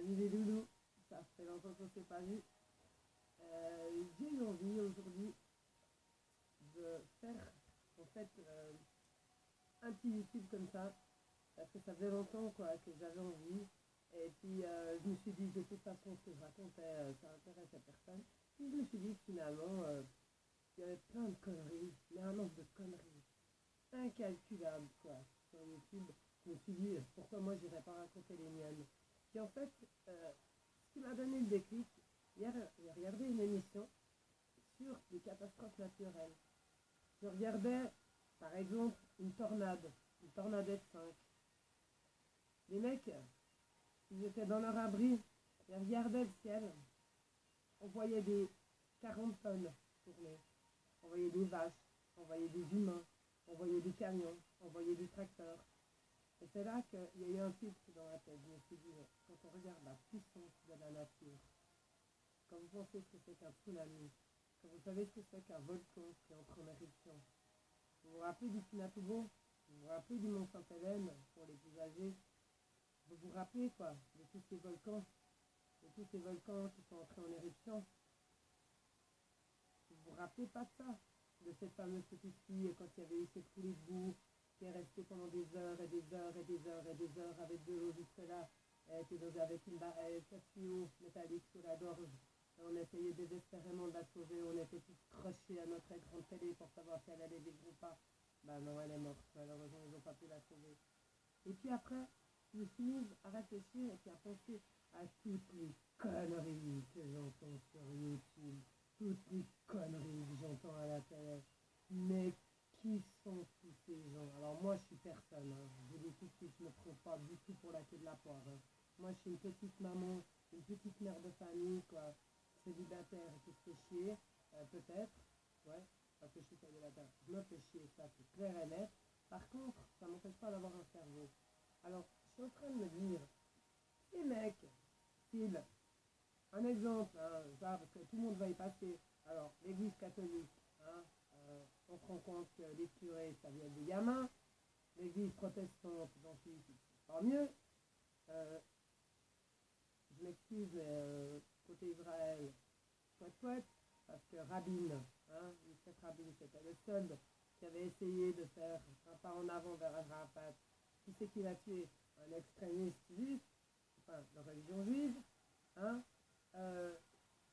Salut les loulous, ça fait longtemps qu'on s'est pas vu. J'ai eu envie aujourd'hui de faire en fait un petit YouTube comme ça, parce que ça faisait longtemps quoi que j'avais envie. Et puis je me suis dit de toute façon ce que je racontais ça intéresse à personne. Puis je me suis dit que finalement il y avait plein de conneries, mais un nombre de conneries incalculable quoi sur YouTube. Je me suis dit pourquoi moi j'irais pas raconter les miennes. Puis en fait, ce qui m'a donné le déclic, hier j'ai regardé une émission sur les catastrophes naturelles. Je regardais par exemple une tornadette 5. Les mecs, ils étaient dans leur abri, ils regardaient le ciel, on voyait des 40 tonnes tourner, on voyait des vaches, on voyait des humains, on voyait des camions, on voyait des tracteurs. Et c'est là qu'il y a eu un titre dans la tête. Je me suis dit, quand on regarde la puissance de la nature, quand vous pensez ce que c'est qu'un tsunami, quand vous savez ce que c'est qu'un volcan qui entre en éruption, vous vous rappelez du Pinatubo, vous vous rappelez du Mont Sainte-Hélène pour les plus âgés, vous vous rappelez quoi de tous ces volcans qui sont entrés en éruption. Vous vous rappelez pas de ça, de cette fameuse petite fille quand il y avait eu cette coulée de boue qui est restée pendant des heures et des heures et des heures et des heures avec de l'eau jusque là. Elle était dosée avec une barrette, un tuyau métallique sous la gorge. Et on essayait désespérément de la sauver. On était tous crochés à notre écran de télé pour savoir si elle allait vivre ou pas. Ben non, elle est morte. Malheureusement, ils n'ont pas pu la sauver. Et puis après, je me suis mise à réfléchir et puis à penser à toutes les conneries que j'entends sur YouTube, toutes les conneries que j'entends à la télé. Mais qui sont tous ces gens? Alors moi, je suis personne. Je vous dis tout de suite, je ne me prends pas du tout pour la queue de la poire. Moi, je suis une petite maman, une petite mère de famille, quoi, célibataire qui se fait chier, peut-être, ouais, parce que je suis célibataire. Je me fais chier, ça c'est clair et net. Par contre, ça ne m'empêche pas d'avoir un cerveau. Alors, je suis en train de me dire, ces mecs, style, un exemple, hein, ça, parce que tout le monde va y passer. Alors, l'église catholique, hein, on se rend compte que les curés, ça vient des gamins. L'église protestante, donc tant mieux. Euh, je m'excuse, mais côté Israël, chouette, parce que Rabin, hein, Yitzhak Rabin, c'était le seul qui avait essayé de faire un pas en avant vers Arafat. Qui c'est qui l'a tué? Un extrémiste juif, enfin, de religion juive, hein. Euh,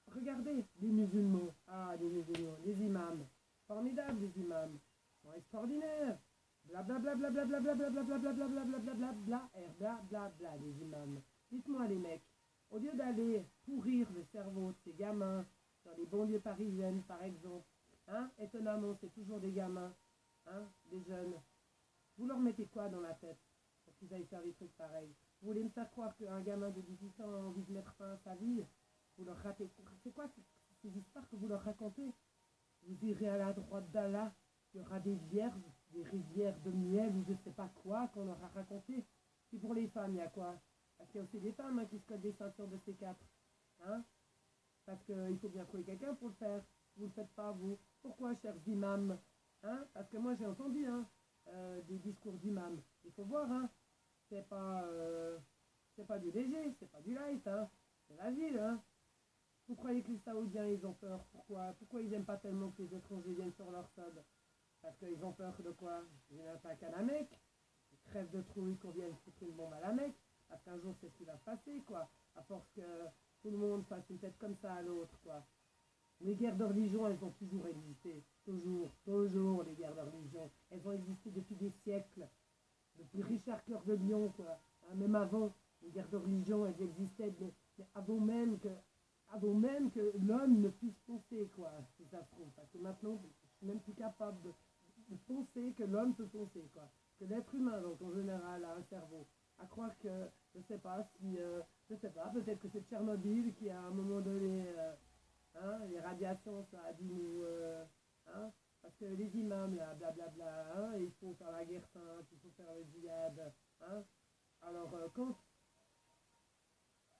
Regardez les musulmans, les musulmans, les imams, formidables les imams, sont extraordinaires. Blablabla, blablabla, blablabla, blablabla, blablabla, blablabla, les imams. Dites-moi les mecs, au lieu d'aller pourrir le cerveau de ces gamins dans les banlieues parisiennes par exemple, hein, étonnamment c'est toujours des gamins, hein, des jeunes, vous leur mettez quoi dans la tête pour qu'ils aillent faire des trucs pareils? Vous voulez me faire croire qu'un gamin de 18 ans a envie de mettre fin à sa vie? Vous leur racontez, c'est quoi ces histoires que vous leur racontez? Vous irez à la droite d'Allah, il y aura des vierges, des rivières de miel ou je sais pas quoi qu'on leur a raconté. Puis pour les femmes, il y a quoi? Parce qu'il y a aussi des femmes qui se codent des ceintures de C4. Hein? Parce qu'il faut bien trouver quelqu'un pour le faire. Vous ne le faites pas, vous. Pourquoi, chers imams? Hein? Parce que moi, j'ai entendu des discours d'imams. Il faut voir, hein? C'est pas, c'est pas du léger, c'est pas du light, hein? C'est la ville, hein? Vous croyez que les Saoudiens, ils ont peur? Pourquoi ils n'aiment pas tellement que les étrangers viennent sur leur sol? Parce qu'ils ont peur de quoi? D'une attaque à la Mecque. Ils crèvent de trouille qu'on vienne foutre une bombe à la Mecque. Parce qu'un jour, c'est ce qui va se passer, quoi. À force que tout le monde fasse une tête comme ça à l'autre, quoi. Les guerres de religion, elles ont toujours existé. Toujours, les guerres de religion. Elles ont existé depuis des siècles. Depuis Richard Cœur de Lion, quoi. Hein, même avant, les guerres de religion, elles existaient, mais avant même que l'homme ne puisse penser, quoi, si ça se trouve. Parce que maintenant, je suis même plus capable de penser que l'homme peut penser, quoi. Que l'être humain, donc en général, a un cerveau. À croire que, je sais pas, je sais pas, peut-être que c'est Tchernobyl qui, à un moment donné, hein, les radiations, ça a dû nous, hein, parce que les imams, là, blablabla, hein, il faut faire la guerre sainte, il faut faire le djihad, hein. Alors, quand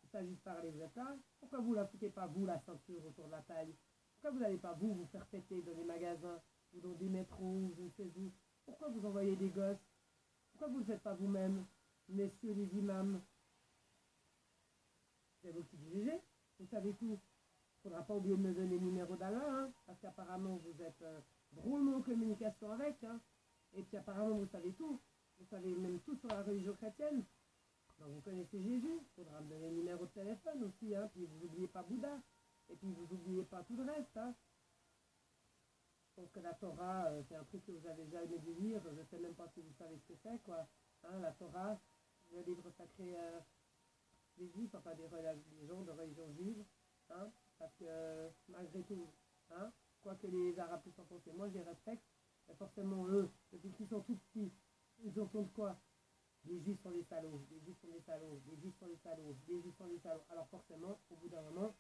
il s'agit de parler, vous êtes là, pourquoi vous ne la foutez pas, vous, la ceinture autour de la taille? Pourquoi vous n'allez pas, vous faire péter dans les magasins, ou dans des métros, ou je ne sais où? Pourquoi vous envoyez des gosses? Pourquoi vous ne le faites pas vous-même, messieurs les imams? C'est vous qui jugez, vous savez tout. Il ne faudra pas oublier de me donner le numéro d'Alain, hein, parce qu'apparemment vous êtes drôlement en communication avec, hein, et puis apparemment vous savez tout. Vous savez même tout sur la religion chrétienne. Donc vous connaissez Jésus, il faudra me donner le numéro de téléphone aussi, hein, puis vous n'oubliez pas Bouddha, et puis vous n'oubliez pas tout le reste. Hein. Je pense que la Torah, c'est un truc que vous avez jamais dû lire, je ne sais même pas si vous savez ce que c'est, quoi. Hein, la Torah, le livre sacré des Juifs, enfin des gens de religion juive, hein, parce que malgré tout, hein, quoi que les Arabes puissent en penser, moi je les respecte, mais forcément eux, depuis qu'ils sont tout petits, ils entendent quoi? Les Juifs sont des salauds, les Juifs sont des salauds, les Juifs sont des salauds, les Juifs sont des salauds. Alors forcément, au bout d'un moment,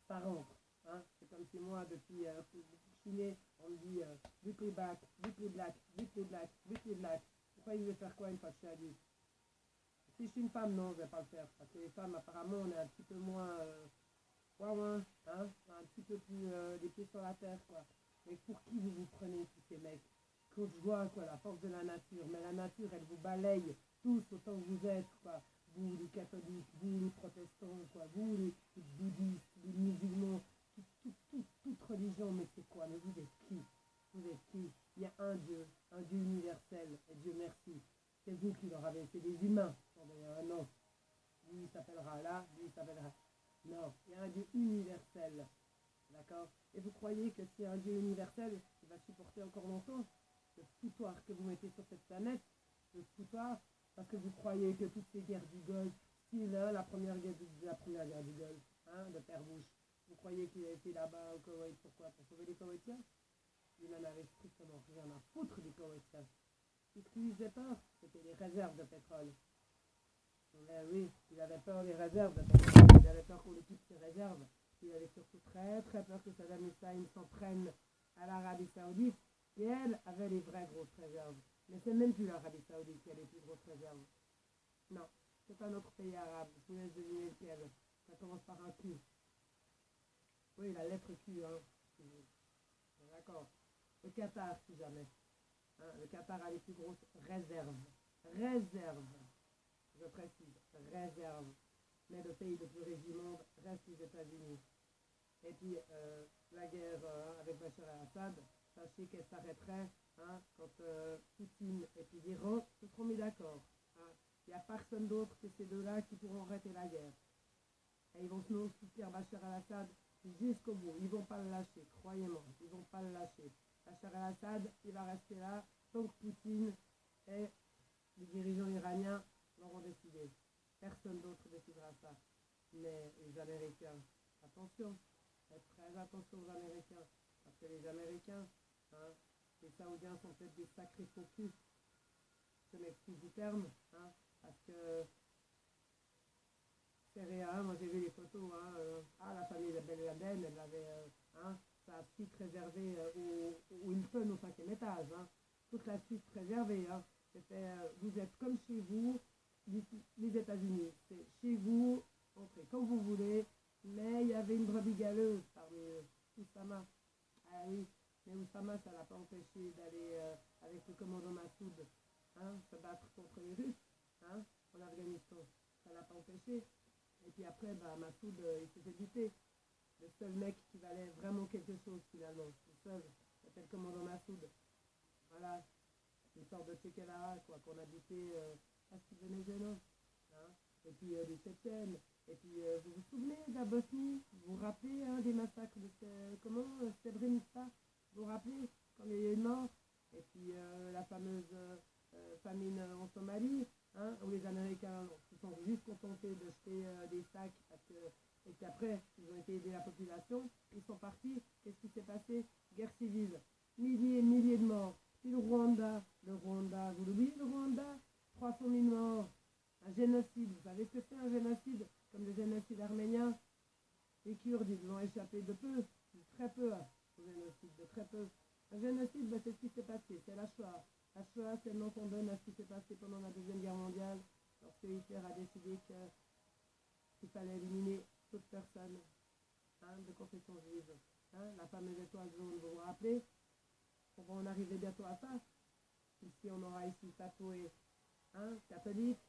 ça rentre. Hein. C'est comme si moi, depuis que je suis né, on me dit but les blacks, but les blacks, but les blacks, but les blacks. Pourquoi il veut faire quoi une fois que je suis adulte? Si je suis une femme, non, je ne vais pas le faire. Parce que les femmes, apparemment, on est un petit peu moins hein, un petit peu plus les pieds sur la terre, quoi. Mais pour qui vous vous prenez tous ces mecs? Quand je vois, quoi, la force de la nature, mais la nature, elle vous balaye tous autant que vous êtes, quoi. Vous, les catholiques, vous, les protestants, quoi. Vous, les bouddhistes, les musulmans, toute religion, mais c'est quoi? Mais vous êtes qui? Vous êtes qui? Il y a un Dieu universel, et Dieu merci. C'est vous qui leur avez, c'est des humains. Non, lui il s'appellera là, lui il s'appellera. Non, il y a un Dieu universel. D'accord? Et vous croyez que si un Dieu universel, il va supporter encore longtemps le foutoir que vous mettez sur cette planète, le foutoir, parce que vous croyez que toutes ces guerres du Golfe, si là, la première guerre du Golfe, hein, de Père Bush, vous croyez qu'il a été là-bas au Koweït, pourquoi? Pour sauver les Koweïtiens? Il n'en avait strictement rien à foutre des Koweïtiens. Ce qui lui faisait peur, c'était les réserves de pétrole. Mais oui, il avait peur des réserves de pétrole, il avait peur qu'on lui quitte ses réserves. Il avait surtout très très peur que Saddam Hussein s'en prenne à l'Arabie Saoudite, et elle avait les vraies grosses réserves. Mais c'est même plus l'Arabie Saoudite qui a les plus grosses réserves. Non, c'est un autre pays arabe, je vous laisse deviner lequel. Ça commence par un Q. Oui, la lettre Q, hein. D'accord. Le Qatar, si jamais. Hein, le Qatar a les plus grosses réserves. Réserves. Je précise, réserve. Mais le pays le plus riche du monde reste les États-Unis. Et puis, la guerre avec Bachar al-Assad, sachez qu'elle s'arrêterait hein, quand Poutine et puis l'Iran se seront mis d'accord. Hein. Il n'y a personne d'autre que ces deux-là qui pourront arrêter la guerre. Et ils vont se soutenir Bachar al-Assad jusqu'au bout. Ils ne vont pas le lâcher, croyez-moi. Ils ne vont pas le lâcher. Bachar al-Assad, il va rester là tant que Poutine et les dirigeants iraniens l'auront décidé. Personne d'autre décidera ça. Mais les Américains, attention, faites très attention aux Américains. Parce que les Américains, hein, les Saoudiens sont peut-être des sacrés faux culs. Je m'excuse du terme, hein, parce que c'est réel. Moi j'ai vu les photos. La famille de Ben Laden, elle avait sa suite réservée au Hilton au 5e étage. Hein, toute la suite réservée. Hein. C'était, vous êtes comme chez vous, les États-Unis. C'est chez vous, entrez comme vous voulez, mais il y avait une brebis galeuse parmi eux, Oussama. Ah oui, mais Oussama, ça ne l'a pas empêché d'aller avec le commandant Massoud se battre contre les Russes en Afghanistan. Ça ne l'a pas empêché. Et puis après, Massoud, il s'est fait buter. Le seul mec qui valait vraiment quelque chose finalement, le seul, c'était le commandant Massoud. Voilà, une sorte de Che Guevara, quoi, qu'on a buté à ce qu'il venait gênant. Hein. Et puis les Tchétchènes. Et puis vous vous souvenez de la Bosnie? Vous vous rappelez des massacres de Srebrenica? Vous vous rappelez quand il y a eu une mort? Et puis la fameuse famine en Somalie, où les Américains se sont juste contentés de jeter des sacs et qu'après ils ont été aider la population. Ils sont partis. Qu'est-ce qui s'est passé? Guerre civile. Milliers et milliers de morts. Puis le Rwanda, vous l'oubliez le Rwanda? 300 000 morts. Un génocide. Vous savez ce que c'est un génocide? Comme le génocide arménien. Les Kurdes, ils ont échappé de peu, de très peu au génocide, de très peu. Un génocide, c'est ce qui s'est passé, c'est la Shoah. La Shoah, c'est le nom qu'on donne à ce qui s'est passé pendant la Deuxième Guerre mondiale, lorsque Hitler a décidé qu'il fallait éliminer toute personne de confession juive. La fameuse étoile jaune, vous vous rappelez? On va en arriver bientôt à ça. Ici, on aura ici tatoué catholique,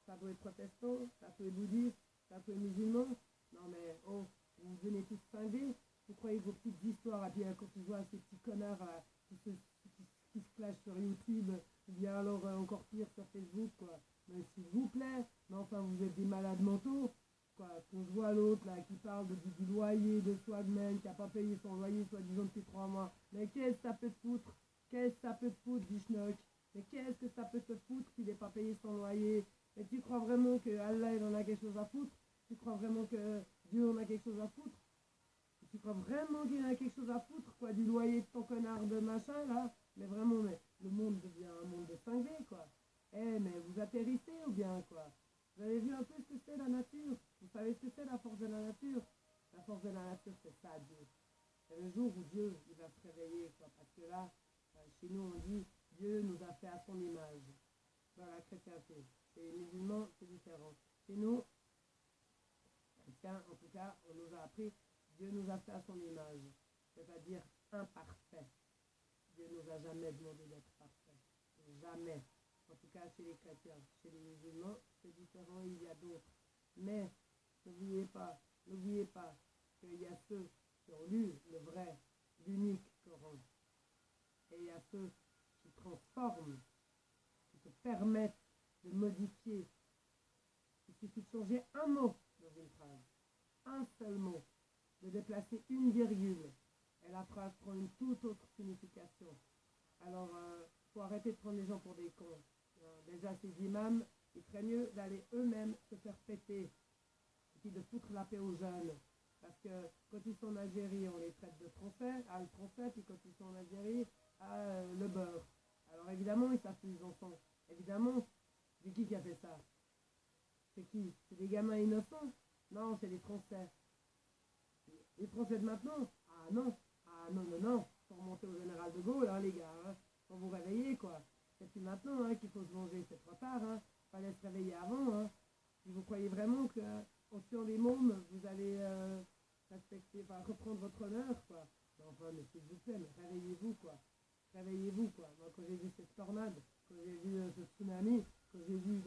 tatoué protestant, tatoué bouddhiste, tatoués musulmans. Non mais, oh, vous venez tous cinglés. Vous croyez vos petites histoires, et puis quand tu vois ces petits connards qui se clashent sur YouTube, ou bien alors encore pire sur Facebook, quoi. Mais s'il vous plaît, mais enfin vous êtes des malades mentaux, quoi. Qu'on voit l'autre là qui parle du loyer de Swagman, qui n'a pas payé son loyer soi-disant depuis 3 mois. Mais qu'est-ce que ça peut te foutre? Qu'est-ce que ça peut te foutre, du schnock? Mais qu'est-ce que ça peut te foutre qu'il n'ait pas payé son loyer? Et tu crois vraiment que Allah il en a quelque chose à foutre? Tu crois vraiment que Dieu en a quelque chose à foutre? Tu crois vraiment qu'il y en a quelque chose à foutre, quoi, du loyer de ton connard de machin, là? Mais vraiment, mais le monde devient un monde de cinglés, quoi. Eh, mais vous atterrissez ou bien, quoi? Vous avez vu un peu ce que c'est la nature? Vous savez ce que c'est la force de la nature? La force de la nature, c'est ça, Dieu. C'est le jour où Dieu, il va se réveiller, quoi. Parce que là, chez nous, on dit, Dieu nous a fait à son image. Dans la chrétienté. Chez les musulmans, c'est différent. Chez nous, chrétiens, en tout cas, on nous a appris, Dieu nous a fait à son image, c'est-à-dire imparfait. Dieu nous a jamais demandé d'être parfait. Jamais. En tout cas, chez les chrétiens. Chez les musulmans, c'est différent, il y a d'autres. Mais, n'oubliez pas qu'il y a ceux qui ont lu le vrai, l'unique Coran. Et il y a ceux qui transforment, qui te permettent de modifier. Il suffit de changer un mot dans une phrase. Un seul mot. De déplacer une virgule, et la phrase prend une toute autre signification. Alors, faut arrêter de prendre les gens pour des cons. Déjà, ces imams, il ferait mieux d'aller eux-mêmes se faire péter, et puis de foutre la paix aux jeunes. Parce que quand ils sont en Algérie, on les traite de français, le français, puis quand ils sont en Algérie, le beurre. Alors évidemment, ils savent plus ils en sont. Évidemment, c'est qui a fait ça? C'est qui? C'est des gamins innocents? Non, c'est les Français. Les Français de maintenant? Ah non, non. Faut remonter au général de Gaulle, hein, les gars. Hein. Faut vous réveiller, quoi. C'est plus maintenant hein, qu'il faut se venger, c'est trop tard. Hein. Fallait se réveiller avant. Hein. Si vous croyez vraiment qu'en tuant des mômes, vous allez respecter, reprendre votre honneur, quoi. Mais enfin, mais s'il vous plaît, mais réveillez-vous, quoi. Réveillez-vous, quoi. Moi, quand j'ai vu cette tornade, quand j'ai vu ce tsunami, quand j'ai vu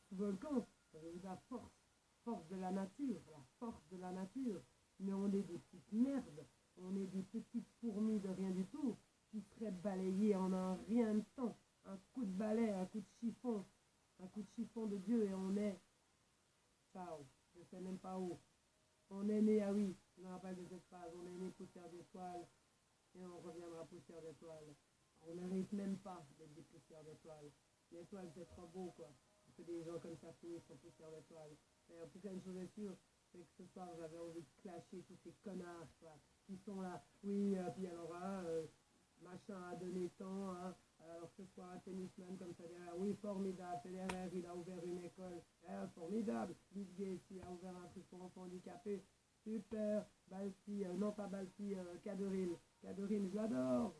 ce volcan, quand j'ai vu la force de la nature, la force de la nature. Mais on est des petites merdes, on est des petites fourmis de rien du tout, qui seraient balayées en un rien de temps. Un coup de balai, un coup de chiffon de Dieu et on est, ciao, je sais même pas où. On est né, ah oui, je me rappelle de cette phrase, on est né poussière d'étoiles et on reviendra poussière d'étoiles. On ne mérite même pas d'être des poussières d'étoiles. L'étoile c'est trop beau quoi, parce que des gens comme ça finissent en poussière d'étoiles. Mais en tout cas une chose est sûre, c'est que ce soir j'avais envie de clasher tous ces connards quoi, qui sont là, oui, puis alors machin a donné tant, hein, alors ce soir un tennisman comme Federer, oui formidable, Federer il a ouvert une école, formidable, Bill Gates il a ouvert un truc pour enfants handicapés, super, Balti, non pas Balti, Cadoril, j'adore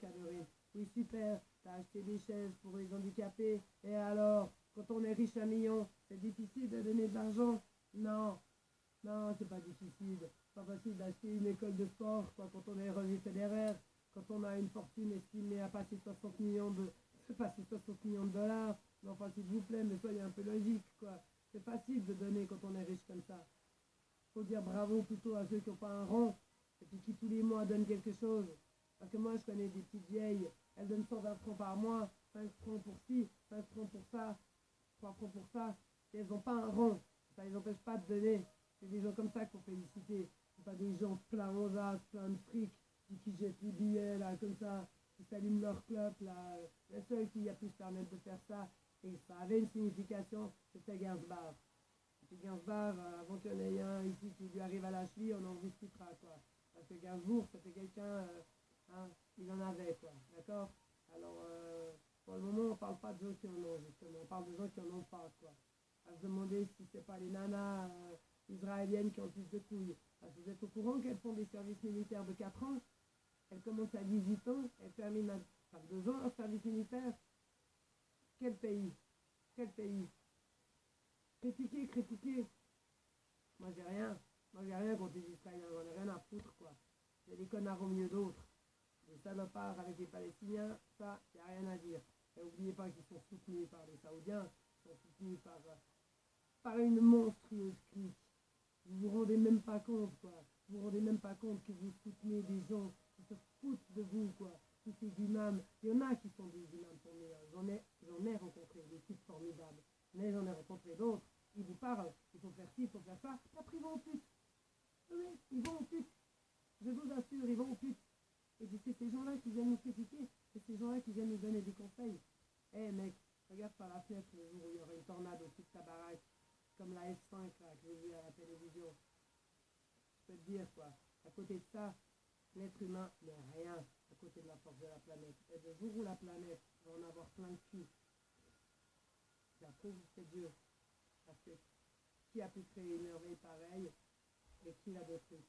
Cadoril, oui super, t'as acheté des chaises pour les handicapés, et alors, quand on est riche à millions, c'est difficile de donner de l'argent? Non, c'est pas difficile. C'est pas facile d'acheter une école de sport quoi, quand on est revenu fédéraire, quand on a une fortune estimée à passer 60 millions de... passer 60 millions de dollars. Mais enfin, s'il vous plaît, mais soyez un peu logique, quoi. C'est facile de donner quand on est riche comme ça. Faut dire bravo plutôt à ceux qui n'ont pas un rond, et puis qui tous les mois donnent quelque chose. Parce que moi, je connais des petites vieilles, elles donnent 120 francs par mois, 5 francs pour ci, 5 francs pour ça, 3 francs pour ça, et elles n'ont pas un rond. Ça ne les empêche pas de donner. C'est des gens comme ça qu'il faut féliciter. C'est pas des gens plein aux as, plein de fric, qui jettent les billets là, comme ça, qui s'allument leur clope là. Le seul qui a pu se permettre de faire ça, et ça avait une signification, c'était Gainsbourg. Et Gainsbourg, avant qu'il y en ait un ici qui lui arrive à la cheville, on en discutera quoi. Parce que Gainsbourg, c'était quelqu'un, hein, il en avait quoi, d'accord. Alors, pour le moment, on parle pas de gens qui en ont, justement, on parle de gens qui en ont pas quoi. À se demander si c'est pas les nanas israéliennes qui ont plus de couilles. Parce que vous êtes au courant qu'elles font des services militaires de 4 ans, elles commencent à 18 ans, elles terminent à 2 ans leur service militaire. Quel pays? Quel pays? Critiquer. Moi j'ai rien contre les Israéliens, j'en ai rien à foutre quoi. C'est des connards au milieu d'autres. Les salopards avec les Palestiniens, ça, y a rien à dire. Et n'oubliez pas qu'ils sont soutenus par les Saoudiens, ils sont soutenus par par une monstrueuse clique. Vous vous rendez même pas compte, quoi. Vous vous rendez même pas compte que vous soutenez des gens qui se foutent de vous, quoi. Tous ces imams, il y en a qui sont des imams pour meilleurs. J'en ai rencontré des types formidables. Mais j'en ai rencontré d'autres. Ils vous parlent, il faut faire ci, il faut faire ça. Après, ils vont au pute. Oui, ils vont au pute. Je vous assure, ils vont au pute. Et puis c'est ces gens-là qui viennent nous critiquer. C'est ces gens-là qui viennent nous donner des conseils. Eh mec, regarde par la fenêtre le jour où il y aura une tornade au-dessus de ta baraque, comme la F5 là, que j'ai vue à la télévision. Je peux te dire quoi. À côté de ça, l'être humain n'est rien à côté de la force de la planète. Et le jour où la planète va en avoir plein de cul, la pauvre c'est Dieu. Parce que qui a pu créer une merveille pareille et qui l'a détruite?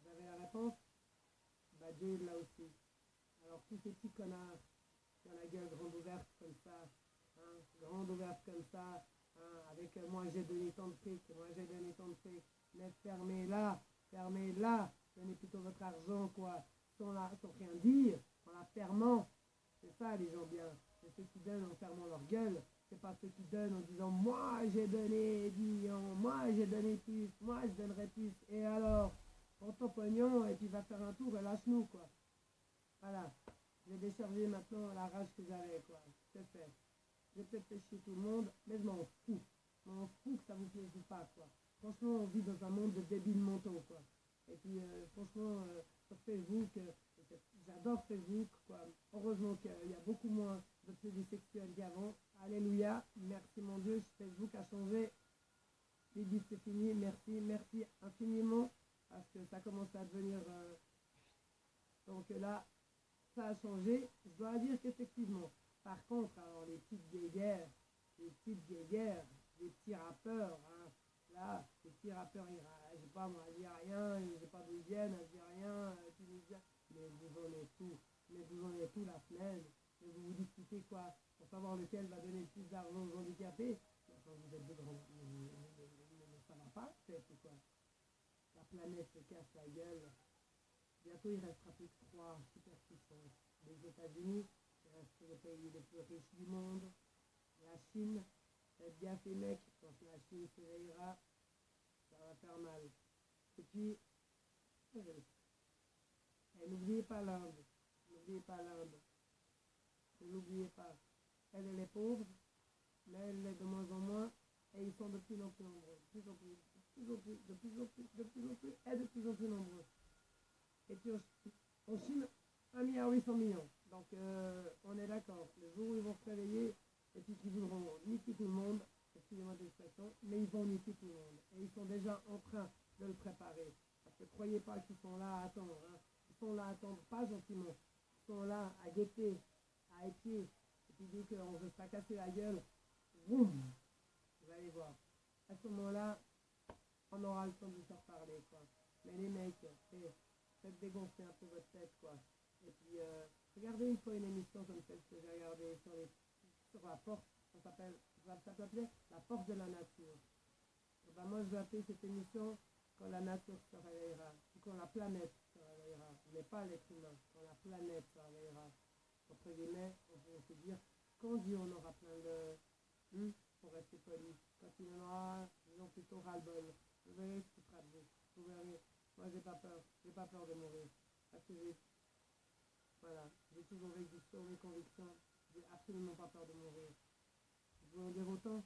Vous avez la réponse? Bah Dieu il l'a aussi. Alors tous ces petits connards qui ont la gueule grande ouverte comme ça, hein, grande ouverte comme ça, hein, avec moi j'ai donné tant de fric, moi j'ai donné tant de fric, mais fermez-la, donnez plutôt votre argent quoi, sans rien dire, en la fermant. C'est ça les gens bien, c'est ceux qui donnent en fermant leur gueule, c'est pas ceux qui donnent en disant moi j'ai donné 10 millions, moi j'ai donné plus, moi je donnerai plus, et alors, prends ton pognon et puis va faire un tour et lâche-nous quoi. Voilà, j'ai déchargé maintenant la rage que j'avais quoi, c'est fait. J'ai peut-être fait chier tout le monde, mais je m'en fous. Je m'en fous que ça vous plaise ou pas quoi. Franchement, on vit dans un monde de débiles mentaux quoi. Et puis franchement, sur Facebook, j'adore Facebook quoi. Heureusement qu'il y a beaucoup moins d'obsédés sexuels qu'avant. Alléluia, merci mon Dieu, Facebook a changé. Les dit c'est fini, merci infiniment, parce que ça commence à devenir... donc là, ça a changé. Je dois dire qu'effectivement, par contre, alors les petites guéguerres, les petits rappeurs, hein, là, les petits rappeurs, je sais pas moi, algériens, je sais pas d'où ils viennent, algériens, tunisiens, mais vous en êtes tout la semaine, et vous vous disputez quoi, pour savoir lequel va donner le plus d'argent aux handicapés. Enfin, vous êtes de grands, mais ça va pas, peut-être ou quoi. La planète se casse la gueule. Bientôt, il ne restera plus que 3 superpuissances. Les États-Unis, qui restent le pays le plus riche du monde. La Chine, faites gaffe les mecs, quand la Chine s'éveillera, ça va faire mal. Et puis, et n'oubliez pas l'Inde. N'oubliez pas l'Inde. Ne l'oubliez pas. Elle est pauvre, mais elle l'est de moins en moins, et ils sont de plus en plus nombreux. De plus en plus, de plus en plus, et de plus en plus nombreux. Et puis en Chine, 1,8 milliard. Donc on est d'accord. Le jour où ils vont se réveiller, et puis qu'ils voudront niquer tout le monde, excusez-moi d'expression, mais ils vont niquer tout le monde. Et ils sont déjà en train de le préparer. Parce que croyez pas qu'ils sont là à attendre. Hein. Ils sont là à attendre, pas gentiment. Ils sont là à guetter, à épier. Et puis dès qu'on veut se casser la gueule, boum, vous allez voir. À ce moment-là, on aura le temps de faire parler, quoi. Mais les mecs, faites dégonfler un peu votre tête, quoi. Et puis, regardez une fois une émission comme celle que j'ai regardée sur la force, ça s'appelait La force de la nature. Et ben moi, je vais appeler cette émission Quand la nature se réveillera, ou quand la planète se réveillera, mais pas l'être humain, quand la planète se réveillera. Entre guillemets, on peut se dire, quand Dieu en aura plein de... pour rester poli, quand il en aura, disons plutôt ras-le-bol, vous verrez ce qui sera de vous. Vous verrez. Moi, j'ai pas peur de mourir. Parce que j'ai toujours vécu sur mes convictions. J'ai absolument pas peur de mourir. Vous pouvez en dire autant?